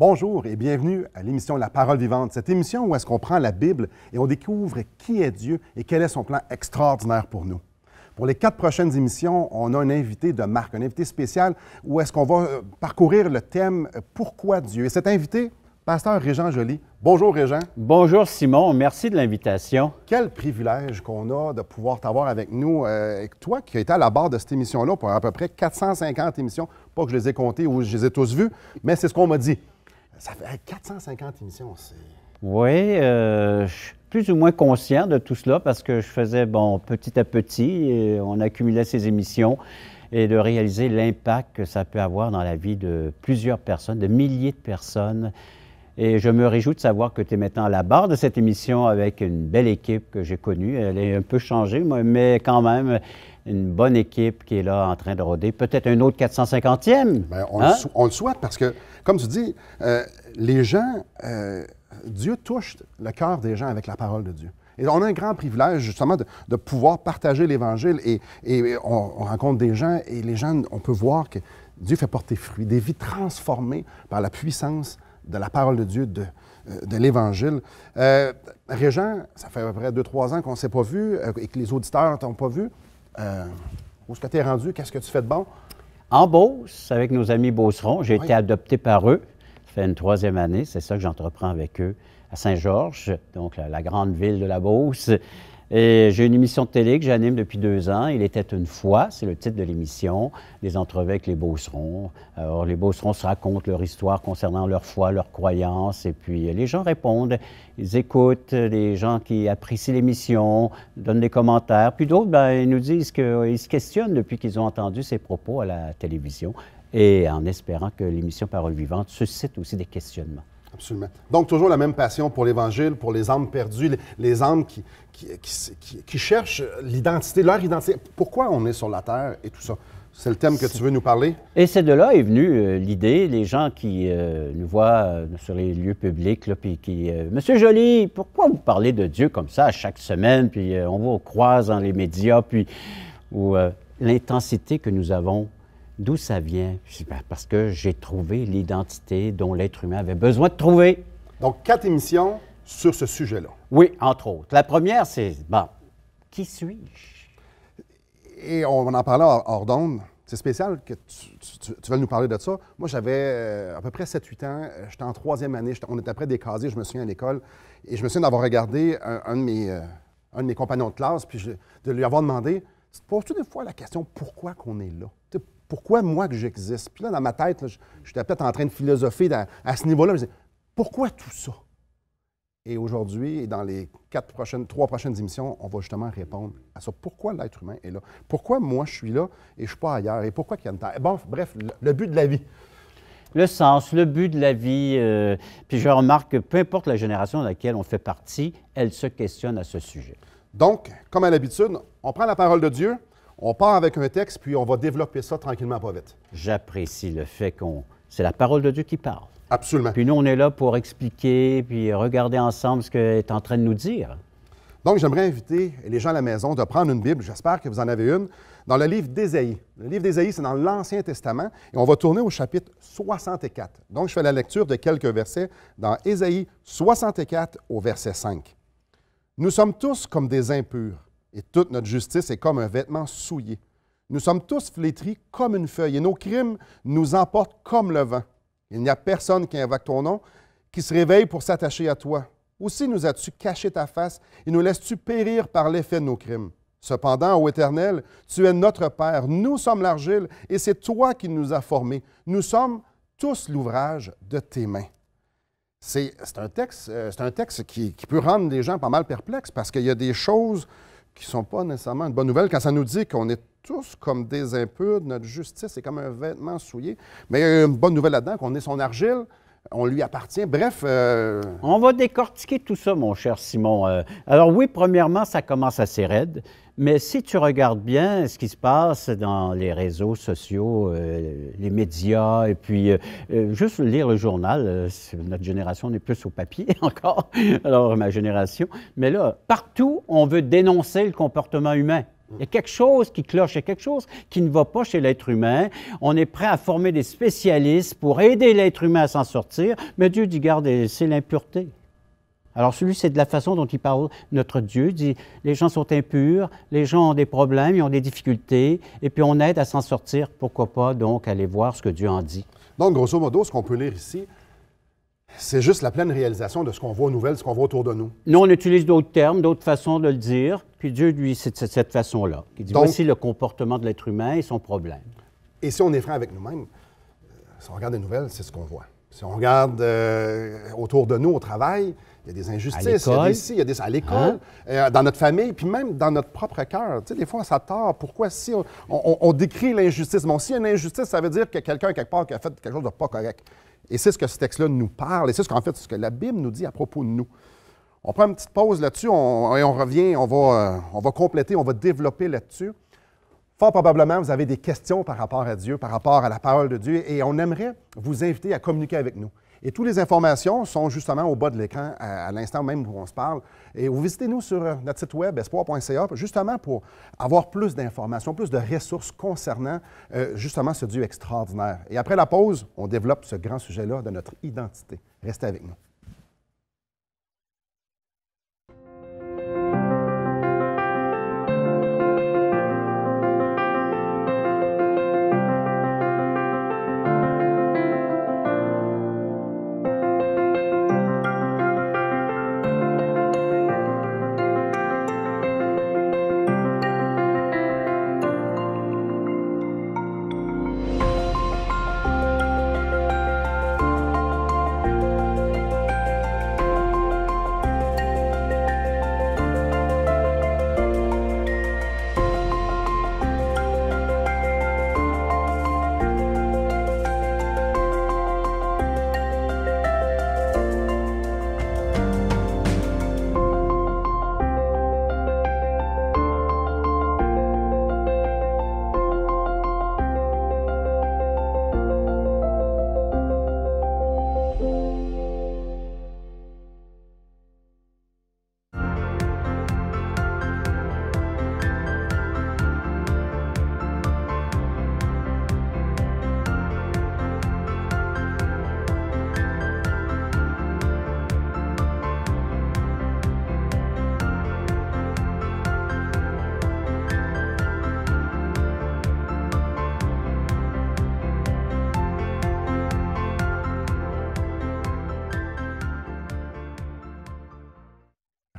Bonjour et bienvenue à l'émission La Parole vivante. Cette émission où est-ce qu'on prend la Bible et on découvre qui est Dieu et quel est son plan extraordinaire pour nous. Pour les 4 prochaines émissions, on a un invité de marque, un invité spécial où est-ce qu'on va parcourir le thème « Pourquoi Dieu ?» Et cet invité, Pasteur Régent Joly. Bonjour Régent. Bonjour Simon, merci de l'invitation. Quel privilège qu'on a de pouvoir t'avoir avec nous. Toi qui as été à la barre de cette émission-là pour à peu près 450 émissions, pas que je les ai comptées ou je les ai tous vues, mais c'est ce qu'on m'a dit. Ça fait 450 émissions, c'est... Oui, je suis plus ou moins conscient de tout cela parce que je faisais, petit à petit, on accumulait ces émissions et de réaliser l'impact que ça peut avoir dans la vie de plusieurs personnes, de milliers de personnes. Et je me réjouis de savoir que tu es maintenant à la barre de cette émission avec une belle équipe que j'ai connue. Elle est un peu changée, mais quand même une bonne équipe qui est là en train de rôder. Peut-être un autre 450e? Bien, on le souhaite parce que, comme tu dis, les gens, Dieu touche le cœur des gens avec la parole de Dieu. Et on a un grand privilège, justement, de pouvoir partager l'Évangile et on rencontre des gens et les gens, on peut voir que Dieu fait porter fruit, des vies transformées par la puissance de la parole de Dieu, de l'Évangile. Régent, ça fait à peu près 2-3 ans qu'on ne s'est pas vu et que les auditeurs ne t'ont pas vu. Où est-ce que tu es rendu? Qu'est-ce que tu fais de bon? En Beauce, avec nos amis beaucerons. J'ai été adopté par eux. Ça fait une 3e année. C'est ça que j'entreprends avec eux à Saint-Georges, donc la grande ville de la Beauce. Et j'ai une émission de télé que j'anime depuis 2 ans. Il était une fois, c'est le titre de l'émission, des entrevues avec les beaucerons. Alors, les beaucerons se racontent leur histoire concernant leur foi, leurs croyances, et puis les gens répondent, ils écoutent, les gens qui apprécient l'émission, donnent des commentaires, puis d'autres, ils nous disent qu'ils se questionnent depuis qu'ils ont entendu ces propos à la télévision, et en espérant que l'émission Parole vivante suscite aussi des questionnements. Absolument. Donc, toujours la même passion pour l'Évangile, pour les âmes perdues, les âmes qui cherchent l'identité, leur identité. Pourquoi on est sur la terre et tout ça? C'est le thème que tu veux nous parler? Et c'est de là est venue l'idée, les gens qui nous voient sur les lieux publics, là, puis qui... Monsieur Joly, pourquoi vous parlez de Dieu comme ça chaque semaine, puis on vous croise dans les médias, puis l'intensité que nous avons. D'où ça vient? Parce que j'ai trouvé l'identité dont l'être humain avait besoin de trouver. Donc, 4 émissions sur ce sujet-là. Oui, entre autres. La première, c'est, qui suis-je? Et on en parlait hors d'onde. C'est spécial que tu veuilles nous parler de ça. Moi, j'avais à peu près 7-8 ans. J'étais en 3e année. On était près des casiers, je me souviens, à l'école. Et je me souviens d'avoir regardé un de mes compagnons de classe, puis de lui avoir demandé, poses-tu des fois la question, pourquoi qu'on est là? Pourquoi moi que j'existe? Puis là, dans ma tête, j'étais peut-être en train de philosopher à ce niveau-là. Je me disais, pourquoi tout ça? Et aujourd'hui, dans les 3 prochaines émissions, on va justement répondre à ça. Pourquoi l'être humain est là? Pourquoi moi je suis là et je ne suis pas ailleurs? Et pourquoi il y a une terre? Bon, bref, le but de la vie. Le sens, le but de la vie. Puis je remarque que peu importe la génération dans laquelle on fait partie, elle se questionne à ce sujet. Donc, comme à l'habitude, on prend la parole de Dieu, on part avec un texte, puis on va développer ça tranquillement, pas vite. J'apprécie le fait c'est la parole de Dieu qui parle. Absolument. Puis nous, on est là pour expliquer, puis regarder ensemble ce qu'il est en train de nous dire. Donc, j'aimerais inviter les gens à la maison de prendre une Bible, j'espère que vous en avez une, dans le livre d'Ésaïe. Le livre d'Ésaïe, c'est dans l'Ancien Testament, et on va tourner au chapitre 64. Donc, je fais la lecture de quelques versets dans Ésaïe 64 au verset 5. « Nous sommes tous comme des impurs, et toute notre justice est comme un vêtement souillé. Nous sommes tous flétris comme une feuille, et nos crimes nous emportent comme le vent. Il n'y a personne qui invoque ton nom, qui se réveille pour s'attacher à toi. Aussi nous as-tu caché ta face, et nous laisses-tu périr par l'effet de nos crimes. Cependant, ô Éternel, tu es notre Père, nous sommes l'argile, et c'est toi qui nous as formés. Nous sommes tous l'ouvrage de tes mains. » C'est un texte qui peut rendre les gens pas mal perplexes, parce qu'il y a des choses qui ne sont pas nécessairement une bonne nouvelle quand ça nous dit qu'on est tous comme des impurs, notre justice est comme un vêtement souillé. Mais il y a une bonne nouvelle là-dedans, qu'on est son argile, on lui appartient. Bref... On va décortiquer tout ça, mon cher Simon. Alors oui, premièrement, ça commence assez raide, mais si tu regardes bien ce qui se passe dans les réseaux sociaux, les médias, et puis juste lire le journal, notre génération n'est plus au papier encore, alors ma génération, mais là, partout, on veut dénoncer le comportement humain. Il y a quelque chose qui cloche, il y a quelque chose qui ne va pas chez l'être humain. On est prêt à former des spécialistes pour aider l'être humain à s'en sortir, mais Dieu dit, garde, c'est l'impureté. Alors celui, c'est de la façon dont il parle, notre Dieu, il dit, les gens sont impurs, les gens ont des problèmes, ils ont des difficultés, et puis on aide à s'en sortir. Pourquoi pas donc aller voir ce que Dieu en dit? Donc, grosso modo, ce qu'on peut lire ici, c'est juste la pleine réalisation de ce qu'on voit aux nouvelles, ce qu'on voit autour de nous. Nous, on utilise d'autres termes, d'autres façons de le dire, puis Dieu, lui, c'est de cette façon-là. Il dit, voici le comportement de l'être humain et son problème. Et si on est franc avec nous-mêmes, si on regarde les nouvelles, c'est ce qu'on voit. Si on regarde autour de nous au travail, il y a des injustices, il y a des ci, il y a des à l'école, dans notre famille, puis même dans notre propre cœur. Tu sais, des fois, ça tord. Pourquoi si on décrit l'injustice? Bon, s'il y a une injustice, ça veut dire que quelqu'un, quelque part, qui a fait quelque chose de pas correct. Et c'est ce que ce texte-là nous parle, et c'est ce que la Bible nous dit à propos de nous. On prend une petite pause là-dessus, et on revient, on va compléter, on va développer là-dessus. Fort probablement, vous avez des questions par rapport à Dieu, par rapport à la parole de Dieu, et on aimerait vous inviter à communiquer avec nous. Et toutes les informations sont justement au bas de l'écran, à l'instant même où on se parle. Et vous visitez-nous sur notre site web, espoir.ca, justement pour avoir plus d'informations, plus de ressources concernant justement ce Dieu extraordinaire. Et après la pause, on développe ce grand sujet-là de notre identité. Restez avec nous.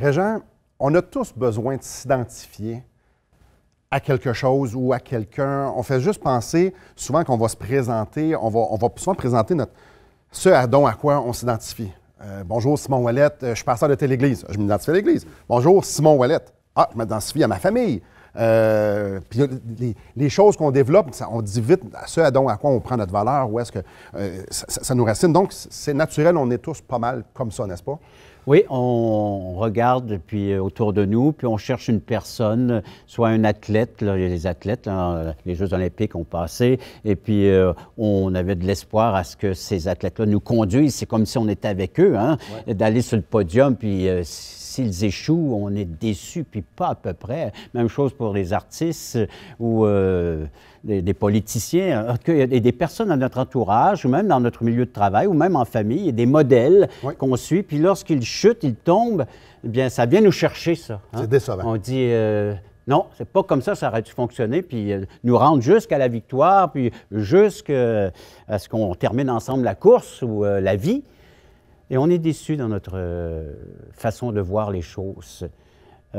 Régent, on a tous besoin de s'identifier à quelque chose ou à quelqu'un. On fait juste penser souvent qu'on va se présenter, on va souvent présenter ce à quoi on s'identifie. Bonjour Simon Ouellette, je suis pasteur de telle église. Je m'identifie à l'église. Bonjour Simon Ouellette. Ah, je m'identifie à ma famille. Puis les choses qu'on développe, on dit vite ce à quoi on prend notre valeur, où est-ce que ça nous racine. Donc, c'est naturel, on est tous pas mal comme ça, n'est-ce pas? Oui, on regarde puis autour de nous, puis on cherche une personne, soit un athlète, là, les athlètes, là, les Jeux olympiques ont passé, et puis on avait de l'espoir à ce que ces athlètes-là nous conduisent. C'est comme si on était avec eux, hein, d'aller sur le podium, puis s'ils échouent, on est déçus, puis pas à peu près. Même chose pour les artistes ou des politiciens. Il y a des personnes dans notre entourage, ou même dans notre milieu de travail, ou même en famille, il y a des modèles qu'on suit, puis lorsqu'ils chutent, ils tombent, eh bien, ça vient nous chercher, ça. Hein? C'est décevant. On dit, non, c'est pas comme ça aurait dû fonctionner, puis nous rendre jusqu'à la victoire, puis jusqu'à ce qu'on termine ensemble la course ou la vie. Et on est déçu dans notre façon de voir les choses.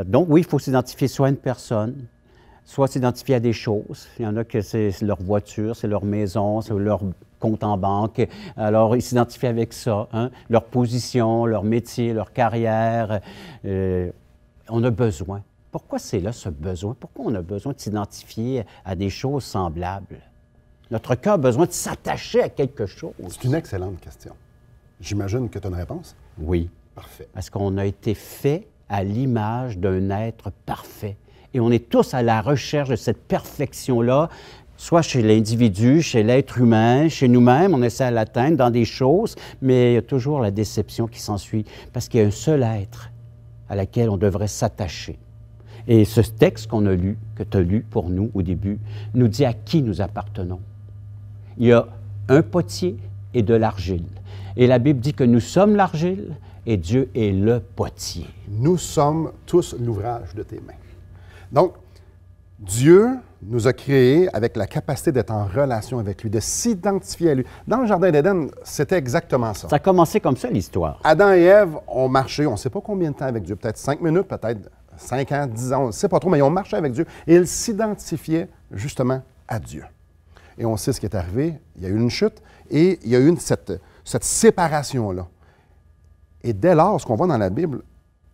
Donc, oui, il faut s'identifier soit à une personne, soit s'identifier à des choses. Il y en a que c'est leur voiture, c'est leur maison, c'est leur compte en banque. Alors, ils s'identifient avec ça, hein? Leur position, leur métier, leur carrière. On a besoin. Pourquoi c'est là, ce besoin? Pourquoi on a besoin de s'identifier à des choses semblables? Notre cœur a besoin de s'attacher à quelque chose. C'est une excellente question. J'imagine que tu as une réponse? Oui. Parfait. Parce qu'on a été fait à l'image d'un être parfait. Et on est tous à la recherche de cette perfection-là, soit chez l'individu, chez l'être humain, chez nous-mêmes, on essaie de l'atteindre dans des choses, mais il y a toujours la déception qui s'ensuit, parce qu'il y a un seul être à laquelle on devrait s'attacher. Et ce texte qu'on a lu, que tu as lu pour nous au début, nous dit à qui nous appartenons. Il y a un potier et de l'argile. Et la Bible dit que nous sommes l'argile et Dieu est le potier. Nous sommes tous l'ouvrage de tes mains. Donc, Dieu nous a créés avec la capacité d'être en relation avec lui, de s'identifier à lui. Dans le Jardin d'Éden, c'était exactement ça. Ça a commencé comme ça, l'histoire. Adam et Ève ont marché, on ne sait pas combien de temps avec Dieu, peut-être 5 minutes, peut-être 5 ans, 10 ans, on ne sait pas trop, mais ils ont marché avec Dieu et ils s'identifiaient justement à Dieu. Et on sait ce qui est arrivé, il y a eu une chute et il y a eu cette séparation-là. Et dès lors, ce qu'on voit dans la Bible,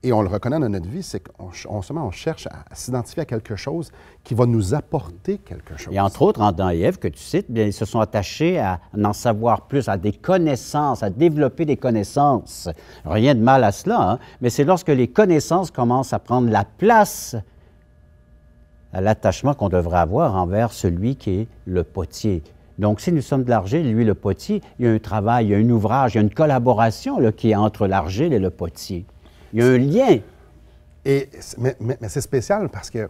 et on le reconnaît dans notre vie, c'est qu'on cherche à s'identifier à quelque chose qui va nous apporter quelque chose. Et entre autres, Adam et Ève, que tu cites, bien, ils se sont attachés à en savoir plus, à des connaissances, à développer des connaissances. Rien de mal à cela, hein? Mais c'est lorsque les connaissances commencent à prendre la place à l'attachement qu'on devrait avoir envers celui qui est le potier. Donc, si nous sommes de l'argile, lui, le potier, il y a un travail, il y a un ouvrage, il y a une collaboration là, qui est entre l'argile et le potier. Il y a un lien. Mais c'est spécial parce que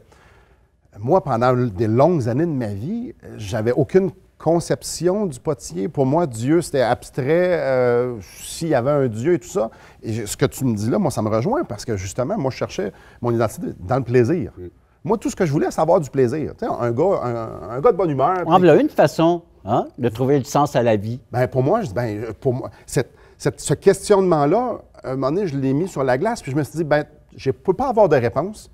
moi, pendant des longues années de ma vie, j'avais aucune conception du potier. Pour moi, Dieu, c'était abstrait, s'il y avait un Dieu et tout ça. Et ce que tu me dis là, moi, ça me rejoint parce que justement, moi, je cherchais mon identité dans le plaisir. Moi, tout ce que je voulais, c'est avoir du plaisir. Tu sais, un gars de bonne humeur. On a une façon de trouver le sens à la vie. Bien, pour moi, ce questionnement-là, à un moment donné, je l'ai mis sur la glace, puis je me suis dit, bien, je ne peux pas avoir de réponse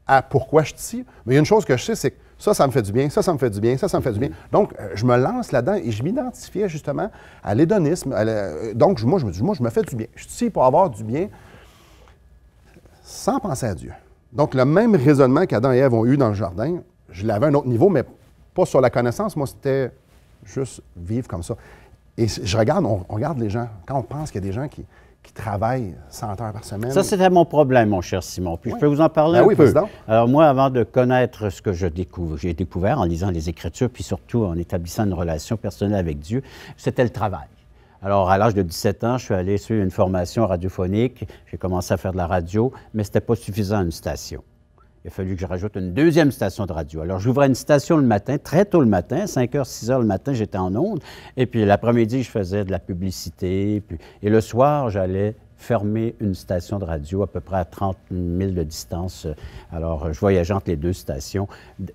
à pourquoi je suis ici. Mais il y a une chose que je sais, c'est que ça me fait du bien, ça me fait du bien, ça me fait du bien. Donc, je me lance là-dedans et je m'identifiais justement à l'hédonisme. Donc, moi, je me dis, je me fais du bien. Je suis ici pour avoir du bien sans penser à Dieu. Donc, le même raisonnement qu'Adam et Ève ont eu dans le jardin, je l'avais à un autre niveau, mais pas sur la connaissance. Moi, c'était juste vivre comme ça. Et je regarde, on regarde les gens. Quand on pense qu'il y a des gens qui travaillent 100 heures par semaine. Ça, c'était mon problème, mon cher Simon. Puis je peux vous en parler un peu. Président. Alors moi, avant de connaître ce que j'ai découvert en lisant les Écritures, puis surtout en établissant une relation personnelle avec Dieu, c'était le travail. Alors, à l'âge de 17 ans, je suis allé suivre une formation radiophonique. J'ai commencé à faire de la radio, mais ce n'était pas suffisant à une station. Il a fallu que je rajoute une deuxième station de radio. Alors, j'ouvrais une station le matin, très tôt le matin, 5 h, 6 h le matin, j'étais en onde. Et puis, l'après-midi, je faisais de la publicité. Et le soir, j'allais fermer une station de radio à peu près à 30 000 de distance. Alors, je voyageais entre les deux stations.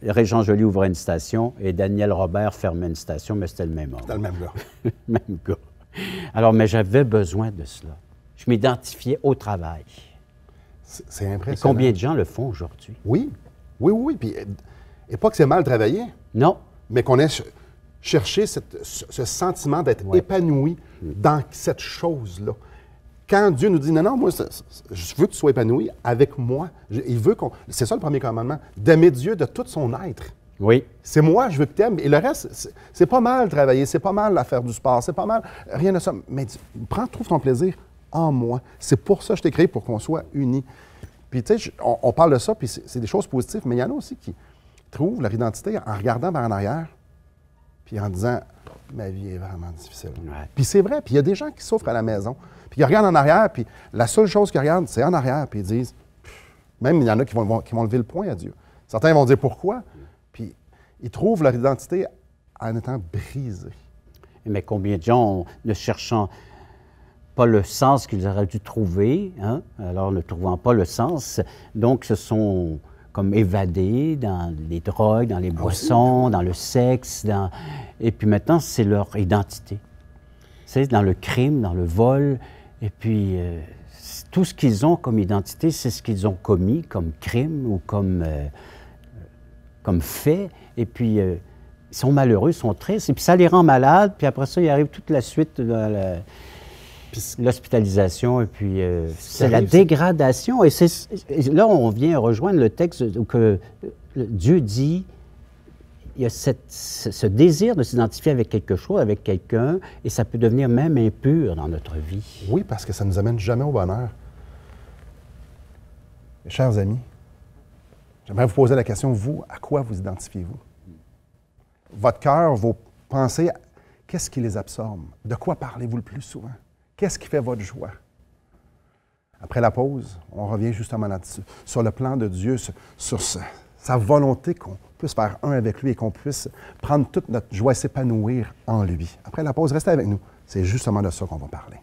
Régent Joly ouvrait une station et Daniel Robert fermait une station, mais c'était le même homme. C'était le même gars. Le même gars. Alors, mais j'avais besoin de cela. Je m'identifiais au travail. C'est impressionnant. Et combien de gens le font aujourd'hui? Oui. Puis, et pas que c'est mal travaillé. Non. Mais qu'on ait cherché ce sentiment d'être épanoui dans cette chose-là. Quand Dieu nous dit, non, moi, je veux que tu sois épanoui avec moi. Il veut qu'on... C'est ça le premier commandement, d'aimer Dieu de tout son être. Oui. C'est moi, je veux que tu aimes. Et le reste, c'est pas mal travailler, c'est pas mal à faire du sport, c'est pas mal, rien de ça. Mais trouve ton plaisir en moi. C'est pour ça que je t'ai créé, pour qu'on soit unis. Puis, tu sais, on parle de ça, puis c'est des choses positives, mais il y en a aussi qui trouvent leur identité en regardant vers en arrière, puis en disant, ma vie est vraiment difficile. Ouais. Puis c'est vrai, puis il y a des gens qui souffrent à la maison, puis ils regardent en arrière, puis la seule chose qu'ils regardent, c'est en arrière, puis ils disent, même il y en a qui vont lever le poing à Dieu. Certains vont dire pourquoi, puis ils trouvent leur identité en étant brisés. Mais combien de gens, ne cherchant pas le sens qu'ils auraient dû trouver, alors ne trouvant pas le sens, donc se sont comme évadés dans les drogues, dans les boissons, dans le sexe, et puis maintenant, c'est leur identité. C'est dans le crime, dans le vol, et puis tout ce qu'ils ont comme identité, c'est ce qu'ils ont commis comme crime ou comme fait, et puis ils sont malheureux, ils sont tristes, et puis ça les rend malades, puis après ça, il arrive toute la suite de l'hospitalisation, et puis c'est la dégradation. Et là, on vient rejoindre le texte où que Dieu dit, il y a ce désir de s'identifier avec quelque chose, avec quelqu'un, et ça peut devenir même impur dans notre vie. Oui, parce que ça ne nous amène jamais au bonheur. Mes chers amis, j'aimerais vous poser la question, vous, à quoi vous identifiez-vous? Votre cœur, vos pensées, qu'est-ce qui les absorbe? De quoi parlez-vous le plus souvent? Qu'est-ce qui fait votre joie? Après la pause, on revient justement là-dessus, sur le plan de Dieu, sur sa volonté qu'on puisse faire un avec lui et qu'on puisse prendre toute notre joie et s'épanouir en lui. Après la pause, restez avec nous. C'est justement de ça qu'on va parler.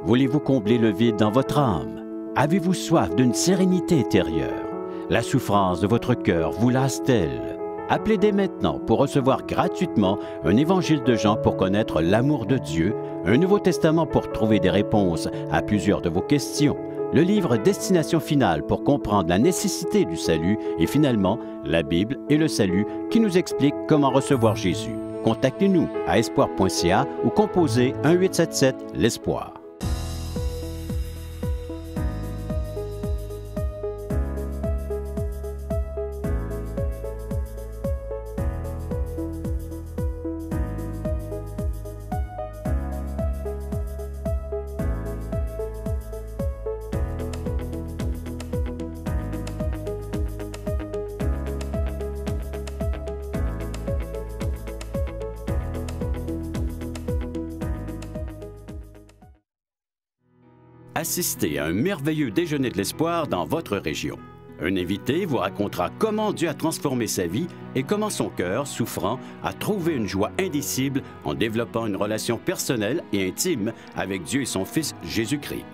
Voulez-vous combler le vide dans votre âme? Avez-vous soif d'une sérénité intérieure? La souffrance de votre cœur vous lasse-t-elle? Appelez dès maintenant pour recevoir gratuitement un évangile de Jean pour connaître l'amour de Dieu, un Nouveau Testament pour trouver des réponses à plusieurs de vos questions, le livre Destination finale pour comprendre la nécessité du salut et finalement la Bible et le salut qui nous explique comment recevoir Jésus. Contactez-nous à espoir.ca ou composez 1-877-l'Espoir. Assistez à un merveilleux déjeuner de l'espoir dans votre région. Un invité vous racontera comment Dieu a transformé sa vie et comment son cœur, souffrant, a trouvé une joie indicible en développant une relation personnelle et intime avec Dieu et son Fils Jésus-Christ.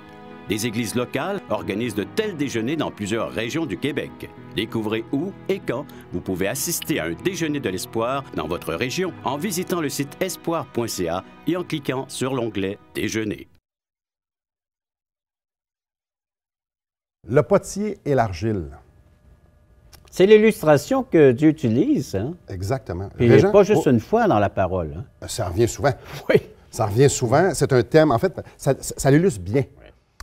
Des églises locales organisent de tels déjeuners dans plusieurs régions du Québec. Découvrez où et quand vous pouvez assister à un déjeuner de l'espoir dans votre région en visitant le site espoir.ca et en cliquant sur l'onglet « Déjeuner ». Le potier et l'argile. C'est l'illustration que Dieu utilise. Hein? Exactement. Et Régent, pas juste une fois dans la parole. Hein? ça revient souvent. Oui. Ça revient souvent. C'est un thème, en fait, ça l'illustre bien.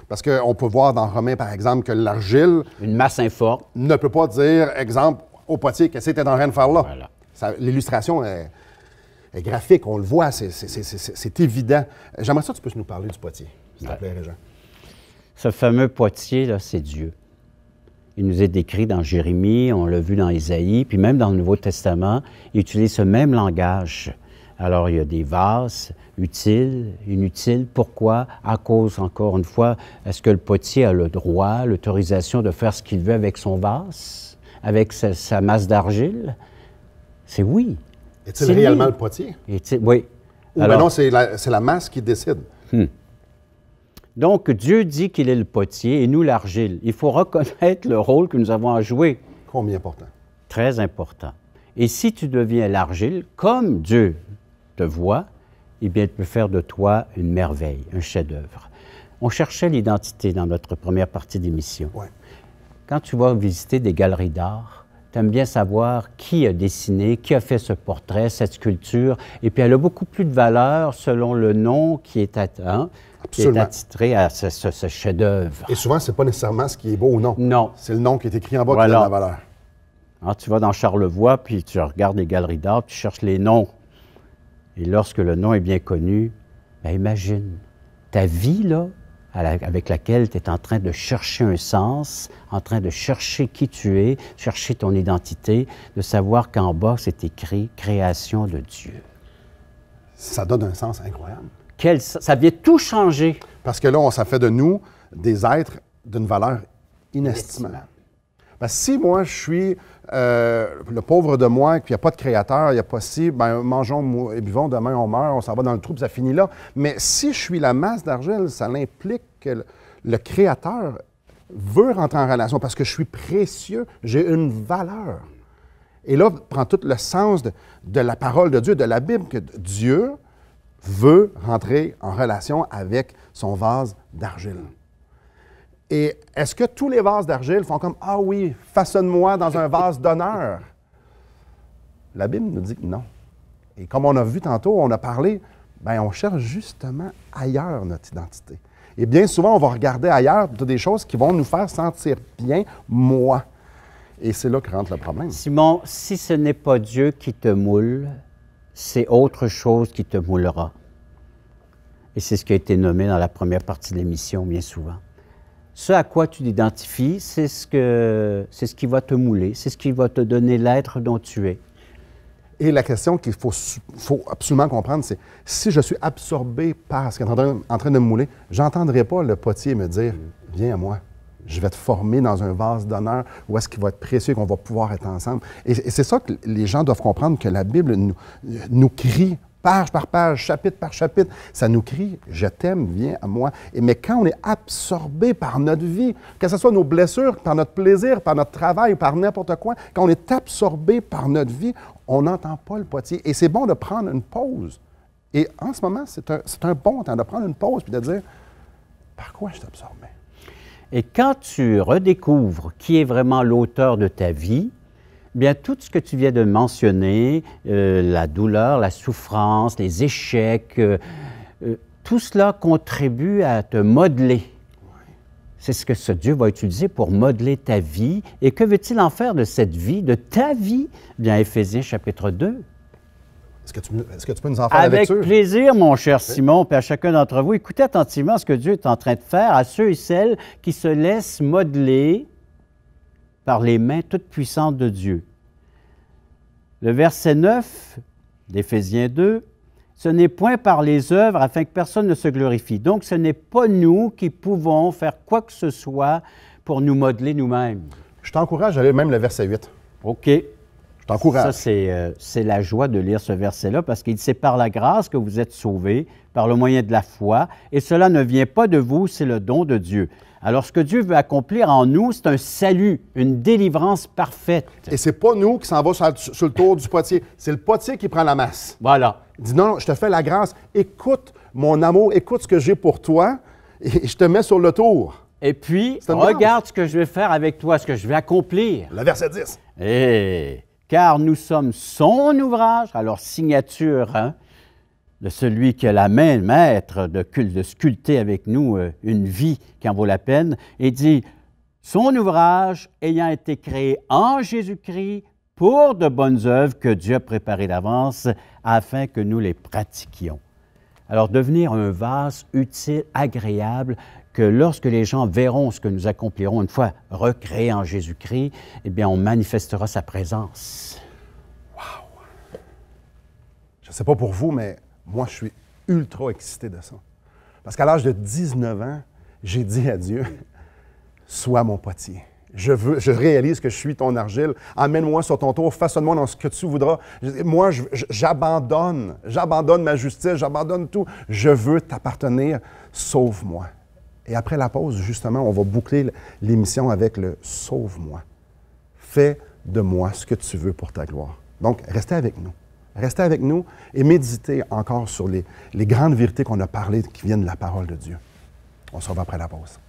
Parce qu'on peut voir dans Romains, par exemple, que l'argile... Une masse informe. ...ne peut pas dire, exemple, au potier, qu'est-ce que tu es en train de faire là? Voilà. L'illustration est graphique, on le voit, c'est évident. J'aimerais ça que tu puisses nous parler du potier, s'il te plaît, Régent. Ce fameux potier, là, c'est Dieu. Il nous est décrit dans Jérémie, on l'a vu dans Isaïe, puis même dans le Nouveau Testament, il utilise ce même langage. Alors, il y a des vases utiles, inutiles. Pourquoi? À cause, encore une fois, est-ce que le potier a le droit, l'autorisation de faire ce qu'il veut avec son vase, avec sa masse d'argile? C'est oui. Est-il réellement le potier? Oui. Ou alors, non, c'est la masse qui décide. Donc, Dieu dit qu'il est le potier et nous l'argile. Il faut reconnaître le rôle que nous avons à jouer. Combien important? Très important. Et si tu deviens l'argile, comme Dieu te voit, eh bien, il peut faire de toi une merveille, un chef-d'œuvre. On cherchait l'identité dans notre première partie d'émission. Ouais. Quand tu vas visiter des galeries d'art, tu aimes bien savoir qui a dessiné, qui a fait ce portrait, cette sculpture, et puis elle a beaucoup plus de valeur selon le nom qui est attitré à ce chef-d'œuvre. Et souvent, ce n'est pas nécessairement ce qui est beau ou non. Non. C'est le nom qui est écrit en bas qui donne la valeur. Alors, tu vas dans Charlevoix, puis tu regardes les galeries d'art, tu cherches les noms. Et lorsque le nom est bien connu, bien, imagine, ta vie, là, avec laquelle tu es en train de chercher un sens, en train de chercher qui tu es, chercher ton identité, de savoir qu'en bas, c'est écrit « Création de Dieu ». Ça donne un sens incroyable. Ça vient tout changer. Parce que là, ça fait de nous des êtres d'une valeur inestimable. Parce que si moi, je suis le pauvre de moi, qu'il n'y a pas de créateur, il n'y a pas si, bien, mangeons et buvons, demain on meurt, on s'en va dans le trou, puis ça finit là. Mais si je suis la masse d'argile, ça implique que le créateur veut rentrer en relation parce que je suis précieux, j'ai une valeur. Et là, prend tout le sens de la parole de Dieu, de la Bible, que Dieu veut rentrer en relation avec son vase d'argile. Et est-ce que tous les vases d'argile font comme « Ah oui, façonne-moi dans un vase d'honneur ». La Bible nous dit que non. Et comme on a vu tantôt, on a parlé, bien, on cherche justement ailleurs notre identité. Et bien souvent, on va regarder ailleurs des choses qui vont nous faire sentir bien, moi. Et c'est là que rentre le problème. Simon, si ce n'est pas Dieu qui te moule, c'est autre chose qui te moulera. Et c'est ce qui a été nommé dans la première partie de l'émission, bien souvent. Ce à quoi tu t'identifies, c'est ce qui va te mouler, c'est ce qui va te donner l'être dont tu es. Et la question qu'il faut absolument comprendre, c'est si je suis absorbé par ce qui est en train de me mouler, je n'entendrai pas le potier me dire « Viens à moi, je vais te former dans un vase d'honneur où est-ce qu'il va être précieux, qu'on va pouvoir être ensemble. » Et c'est ça que les gens doivent comprendre, que la Bible nous crie page par page, chapitre par chapitre. Ça nous crie « Je t'aime, viens à moi ». Mais quand on est absorbé par notre vie, que ce soit nos blessures, par notre plaisir, par notre travail, par n'importe quoi, quand on est absorbé par notre vie, on n'entend pas le potier. Et c'est bon de prendre une pause. Et en ce moment, c'est un bon temps de prendre une pause puis de dire « Par quoi je suis absorbé? » Et quand tu redécouvres qui est vraiment l'auteur de ta vie, bien, tout ce que tu viens de mentionner, la douleur, la souffrance, les échecs, tout cela contribue à te modeler. C'est ce que ce Dieu va utiliser pour modeler ta vie. Et que veut-il en faire de cette vie, de ta vie? Bien, Éphésiens chapitre 2. Est-ce que tu peux nous en faire la lecture? Avec plaisir, mon cher Simon, puis à chacun d'entre vous, écoutez attentivement ce que Dieu est en train de faire à ceux et celles qui se laissent modeler par les mains toutes puissantes de Dieu. Le verset 9 d'Éphésiens 2, « Ce n'est point par les œuvres afin que personne ne se glorifie. » Donc, ce n'est pas nous qui pouvons faire quoi que ce soit pour nous modeler nous-mêmes. Je t'encourage à lire même le verset 8. OK. Je t'encourage. Ça, c'est la joie de lire ce verset-là, parce qu'il dit « C'est par la grâce que vous êtes sauvés, par le moyen de la foi, et cela ne vient pas de vous, c'est le don de Dieu. » Alors, ce que Dieu veut accomplir en nous, c'est un salut, une délivrance parfaite. Et c'est pas nous qui s'en va sur le tour du potier, c'est le potier qui prend la masse. Voilà. Il dit non, je te fais la grâce, écoute mon amour, écoute ce que j'ai pour toi, et je te mets sur le tour. Et puis, regarde ce que je vais faire avec toi, ce que je vais accomplir. Le verset 10. Car nous sommes son ouvrage, alors signature, hein, de celui qui a la main maître de sculpter avec nous une vie qui en vaut la peine, et dit « Son ouvrage ayant été créé en Jésus-Christ pour de bonnes œuvres que Dieu a préparées d'avance afin que nous les pratiquions. » Alors, devenir un vase utile, agréable, que lorsque les gens verront ce que nous accomplirons une fois recréés en Jésus-Christ, eh bien, on manifestera sa présence. Wow! Je ne sais pas pour vous, mais moi, je suis ultra excité de ça. Parce qu'à l'âge de 19 ans, j'ai dit à Dieu, « Sois mon potier. Je réalise que je suis ton argile. Emmène-moi sur ton tour, façonne-moi dans ce que tu voudras. Moi, j'abandonne ma justice, j'abandonne tout. Je veux t'appartenir, sauve-moi. » Et après la pause, justement, on va boucler l'émission avec le « Sauve-moi. Fais de moi ce que tu veux pour ta gloire. » Donc, restez avec nous. Restez avec nous et méditez encore sur les grandes vérités qu'on a parlées qui viennent de la parole de Dieu. On se revoit après la pause.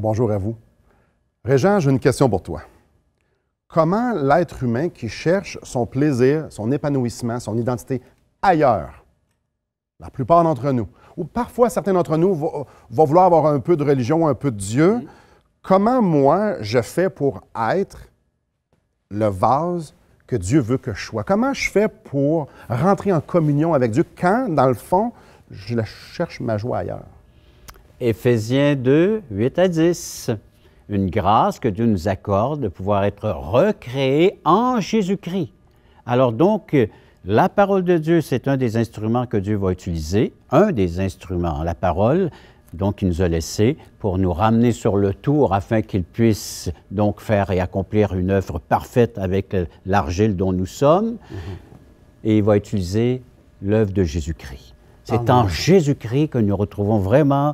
Bonjour à vous. Régent, j'ai une question pour toi. Comment l'être humain qui cherche son plaisir, son épanouissement, son identité ailleurs, la plupart d'entre nous, ou parfois certains d'entre nous vont vouloir avoir un peu de religion, un peu de Dieu, comment moi je fais pour être le vase que Dieu veut que je sois? Comment je fais pour rentrer en communion avec Dieu quand, dans le fond, je cherche ma joie ailleurs? Éphésiens 2, 8 à 10. Une grâce que Dieu nous accorde de pouvoir être recréés en Jésus-Christ. Alors donc, la parole de Dieu, c'est un des instruments que Dieu va utiliser, un des instruments, la parole, donc il nous a laissé pour nous ramener sur le tour afin qu'il puisse donc faire et accomplir une œuvre parfaite avec l'argile dont nous sommes. Et il va utiliser l'œuvre de Jésus-Christ. C'est en Jésus-Christ que nous retrouvons vraiment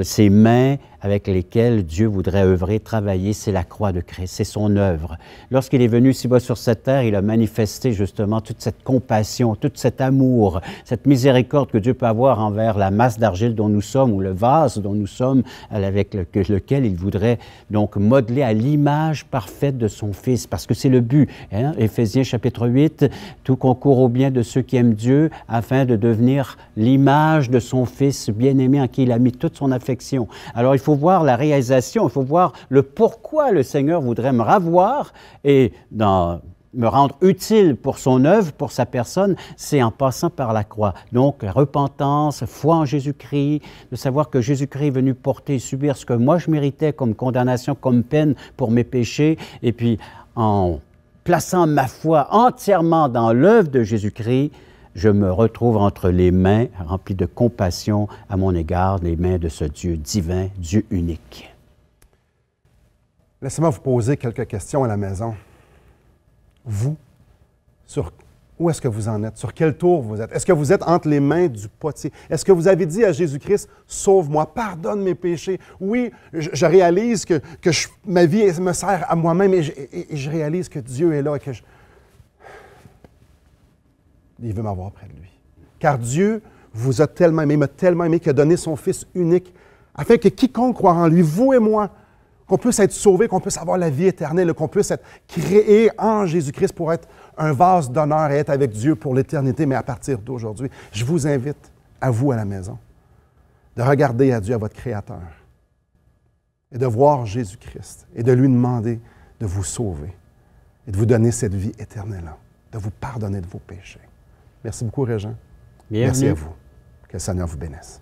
ces mains avec lesquelles Dieu voudrait œuvrer, travailler, c'est la croix de Christ, c'est son œuvre. Lorsqu'il est venu ici-bas sur cette terre, il a manifesté justement toute cette compassion, tout cet amour, cette miséricorde que Dieu peut avoir envers la masse d'argile dont nous sommes ou le vase dont nous sommes, avec lequel il voudrait donc modeler à l'image parfaite de son Fils, parce que c'est le but. Hein? Éphésiens chapitre 8, tout concourt au bien de ceux qui aiment Dieu, afin de devenir l'image de son Fils bien-aimé en qui il a mis toute son affection. Alors il faut voir la réalisation, il faut voir le pourquoi le Seigneur voudrait me ravoir et me rendre utile pour son œuvre, pour sa personne, c'est en passant par la croix. Donc, repentance, foi en Jésus-Christ, de savoir que Jésus-Christ est venu porter et subir ce que moi je méritais comme condamnation, comme peine pour mes péchés, et puis en plaçant ma foi entièrement dans l'œuvre de Jésus-Christ, je me retrouve entre les mains remplies de compassion à mon égard, les mains de ce Dieu divin, Dieu unique. Laissez-moi vous poser quelques questions à la maison. Vous, où est-ce que vous en êtes? Sur quel tour vous êtes? Est-ce que vous êtes entre les mains du potier? Est-ce que vous avez dit à Jésus-Christ, « Sauve-moi, pardonne mes péchés. » Oui, je réalise que ma vie me sert à moi-même et je réalise que Dieu est là et que il veut m'avoir près de lui. Car Dieu vous a tellement aimé, m'a tellement aimé qu'il a donné son Fils unique, afin que quiconque croit en lui, vous et moi, qu'on puisse être sauvés, qu'on puisse avoir la vie éternelle, qu'on puisse être créé en Jésus-Christ pour être un vase d'honneur et être avec Dieu pour l'éternité, mais à partir d'aujourd'hui. Je vous invite, à vous à la maison, de regarder à Dieu, à votre Créateur, et de voir Jésus-Christ, et de lui demander de vous sauver, et de vous donner cette vie éternelle-là, de vous pardonner de vos péchés. Merci beaucoup, Régent. Bienvenue. Merci à vous. Que le Seigneur vous bénisse.